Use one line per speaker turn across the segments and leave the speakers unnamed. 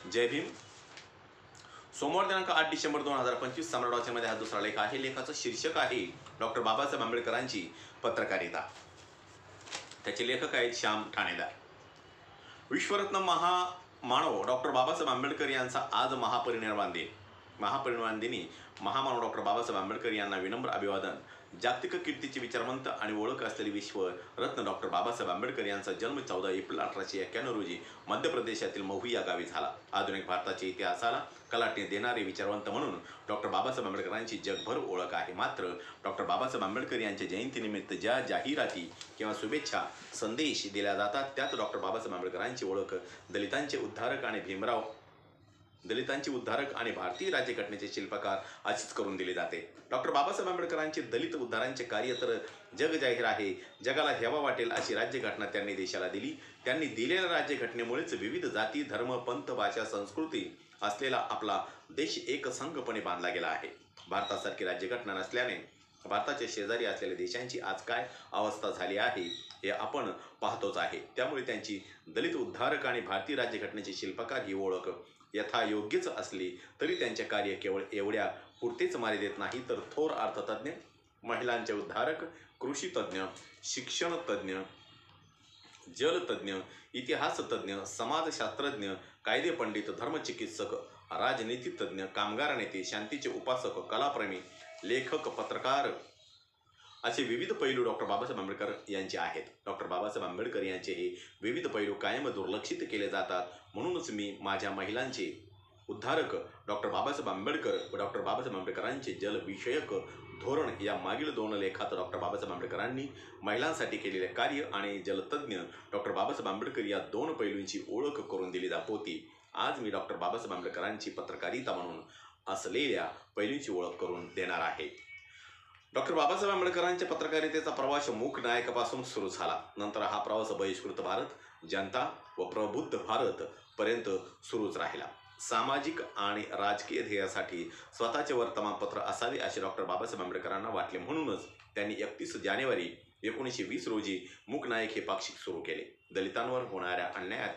जय भीम। सोमवार दिनांक 8 डिसेंबर 2025 सम्राट वाचनमध्ये हा दुसरा लेख आहे। लेखाचं शीर्षक आहे डॉक्टर बाबासाहेब आंबेडकरांची पत्रकारिता। त्याचे लेखक आहेत श्याम ठाणेदार। विश्वरत्न महामानव डॉक्टर बाबासाहेब आंबेडकर यांचा आज महापरिनिर्वाण दिनी महामानव डॉक्टर बाबासाहेब आंबेडकर यांना विनम्र अभिवादन। जागतिक कीर्तीचे विचारवंत आणि ओळख असलेले विश्वरत्न डॉक्टर बाबासाहेब आंबेडकर यांचा जन्म 14 एप्रिल 1891 रोजी मध्य प्रदेशातील महू या गावी झाला। आधुनिक भारताच्या इतिहासाला कलाटणी देणारे विचारवंत म्हणून डॉक्टर बाबासाहेब आंबेडकरांची जगभर ओळख आहे। मात्र डॉक्टर बाबासाहेब आंबेडकर यांच्या जयंतीनिमित्त ज्या जाहिराती किंवा शुभेच्छा संदेश दिल्या जातात त्यात डॉक्टर बाबासाहेब आंबेडकरांची ओळख दलितांचे उद्धारक आणि भारतीय राज्यघटनेचे शिल्पकार अशीच करून दिली जाते। डॉक्टर बाबासाहेब आंबेडकरांचे दलित उद्धारांचे कार्य तर जग जाहीर आहे। जगाला हेवा वाटेल अशी राज्यघटना त्यांनी देशाला दिली। त्यांनी दिलेल्या राज्यघटनेमुळेच विविध जाती, धर्म, पंथ, भाषा, संस्कृती असलेला आपला देश एकसंघपणे बांधला गेला आहे। भारतासारखी राज्यघटना नसल्याने भारताच्या शेजारी असलेल्या देशांची आज काय अवस्था झाली आहे हे आपण पाहतोच आहे। त्यामुळे त्यांची दलित उद्धारक आणि भारतीय राज्यघटनेचे शिल्पकार ही ओळख यथायोग्यच असली तरी त्यांचे कार्य केवळ एवढ्या पुरतेच मर्यादित नाही, तर थोर अर्थतज्ञ, महिलांचे उद्धारक, कृषी तज्ञ, शिक्षण तज्ञ, जलतज्ञ, इतिहासतज्ञ, समाजशास्त्रज्ञ, कायदे पंडित, धर्मचिकित्सक, राजनीतितज्ञ, कामगार नेते, शांतीचे उपासक, कलाप्रेमी, लेखक, पत्रकार असे विविध पैलू डॉक्टर बाबासाहेब आंबेडकर यांचे आहेत। डॉक्टर बाबासाहेब आंबेडकर यांचे हे विविध पैलू कायम दुर्लक्षित केले जातात। म्हणूनच मी माझ्या महिलांचे उद्धारक डॉक्टर बाबासाहेब आंबेडकर व डॉक्टर बाबासाहेब आंबेडकरांचे जलविषयक धोरण या मागील 2 लेखात डॉक्टर बाबासाहेब आंबेडकरांनी महिलांसाठी केलेले कार्य आणि जलतज्ञ डॉक्टर बाबासाहेब आंबेडकर या 2 पैलूंची ओळख करून दिली जात होती। आज मी डॉक्टर बाबासाहेब आंबेडकरांची पत्रकारिता म्हणून असलेल्या पैलूंची ओळख करून देणार आहे। डॉक्टर बाबासाहेब आंबेडकरांच्या पत्रकारितेचा प्रवास मूकनायकापासून सुरू झाला। नंतर हा प्रवास बहिष्कृत भारत, जनता व प्रबुद्ध भारत पर्यंत सुरूच राहिला। सामाजिक आणि राजकीय ध्येयासाठी स्वतःचे वर्तमानपत्र असावे असे डॉक्टर बाबासाहेब आंबेडकरांना वाटले। म्हणूनच त्यांनी 31 जानेवारी 1920 रोजी मूकनायक हे पाक्षिक सुरू केले। दलितांवर होणाऱ्या अन्याय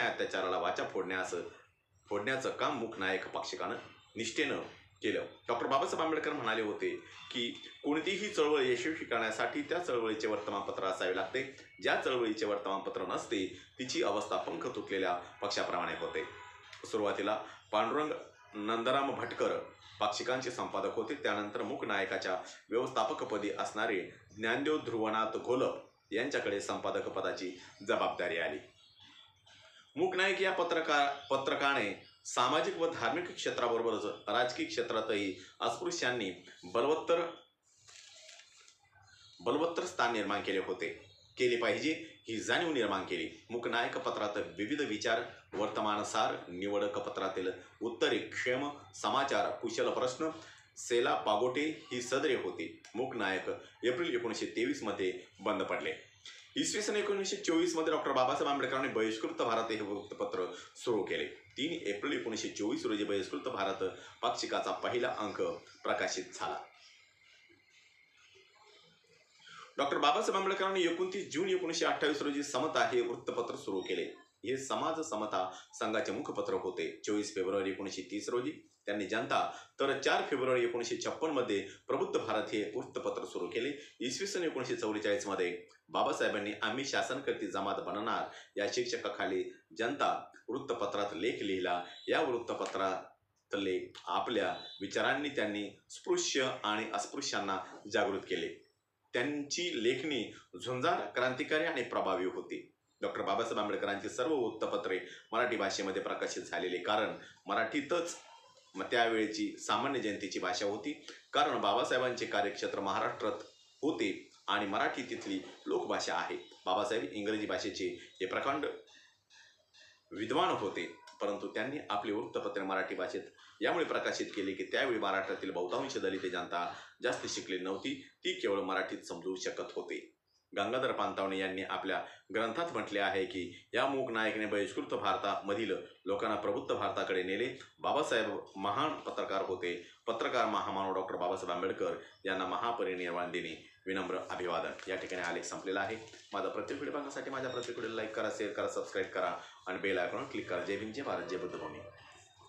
अत्याचाराला वाचा फोडण्याचं काम मूकनायक पाक्षिकानं निष्ठेनं केलं। डॉक्टर बाबासाहेब आंबेडकर म्हणाले होते की कोणतीही चळवळ यशस्वी करण्यासाठी त्या चळवळीचे वर्तमानपत्र असावे लागते। ज्या चळवळीचे वर्तमानपत्र नसते तिची अवस्था पंख तुटलेल्या पक्षाप्रमाणे होते। सुरुवातीला पांडुरंग नंदराम भटकर पाक्षिकांचे संपादक होते। त्यानंतर मूकनायकाच्या व्यवस्थापकपदी असणारे ज्ञानदेव ध्रुवनाथ घोलप यांच्याकडे संपादक पदाची जबाबदारी आली। मूकनायक या पत्रकाने सामाजिक व धार्मिक क्षेत्राबरोबरच राजकीय क्षेत्रातही अस्पृश्यांनी बलवत्तर स्थान निर्माण केले पाहिजे ही जाणीव निर्माण केली। मूकनायक पत्रात विविध विचार, वर्तमानसार, निवडक पत्रातील उत्तरे, क्षेम समाचार, कुशल प्रश्न, सेला पागोटे ही सदरे होती। मूकनायक एप्रिल 1923 मध्ये बंद पडले। इसवी सन 1924 मध्ये डॉक्टर बाबासाहेब आंबेडकरांनी बहिष्कृत भारत हे वृत्तपत्र सुरू केले। 3 एप्रिल 1924 रोजी बहिष्कृत भारत पाक्षिकाचा पहिला अंक प्रकाशित झाला। डॉक्टर बाबासाहेब आंबेडकरांनी 29 जून 1928 रोजी समता हे वृत्तपत्र सुरू केले। हे समाज समता संघाचे मुखपत्र होते। 24 फेब्रुवारी 1930 रोजी त्यांनी जनता तर 4 फेब्रुवारी 1956 मध्ये प्रबुद्ध भारत हे वृत्तपत्र सुरू केले। इसवी सन 1944 मध्ये बाबासाहेबांनी आम्ही शासनकर्ती जमात बनणार या शीर्षकाखाली जनता वृत्तपत्रात लेख लिहिला। या वृत्तपत्रातले आपल्या विचारांनी त्यांनी स्पृश्य आणि अस्पृश्यांना जागृत केले। त्यांची लेखणी झुंजार, क्रांतिकारी आणि प्रभावी होती। डॉक्टर बाबासाहेब आंबेडकरांची सर्व वृत्तपत्रे मराठी भाषेमध्ये प्रकाशित झालेली, कारण मराठीतच त्यावेळची सामान्य जनतेची भाषा होती। कारण बाबासाहेबांचे कार्यक्षेत्र महाराष्ट्रात होते आणि मराठी तिथली लोकभाषा आहे। बाबासाहेब इंग्रजी भाषेचे हे प्रकांड विद्वान होते, परंतु त्यांनी आपली वृत्तपत्रे मराठी भाषेत यामुळे प्रकाशित केली की त्यावेळी महाराष्ट्रातील बहुतांश दलित जनता जास्त शिकलेली नव्हती, ती केवळ मराठीत समजू शकत होते। गंगाधर पानतावणे यांनी आपल्या ग्रंथात म्हटले आहे की या मूकनायकाने बहिष्कृत भारतामधील लोकांना प्रबुद्ध भारताकडे नेले। बाबासाहेब महान पत्रकार होते। पत्रकार महामानव डॉक्टर बाबासाहेब आंबेडकर यांना महापरिनिर्वाण दिनी विनम्र अभिवादन। या ठिकाणी हा लेख संपलेला आहे। माझा प्रत्येक व्हिडिओ बघण्यासाठी माझ्या प्रत्येक व्हिडिओला लाईक करा, शेअर करा, सबस्क्राईब करा आणि बेल आयकॉन क्लिक करा. जय भीम, जय भारत, जय बुद्धभूमी.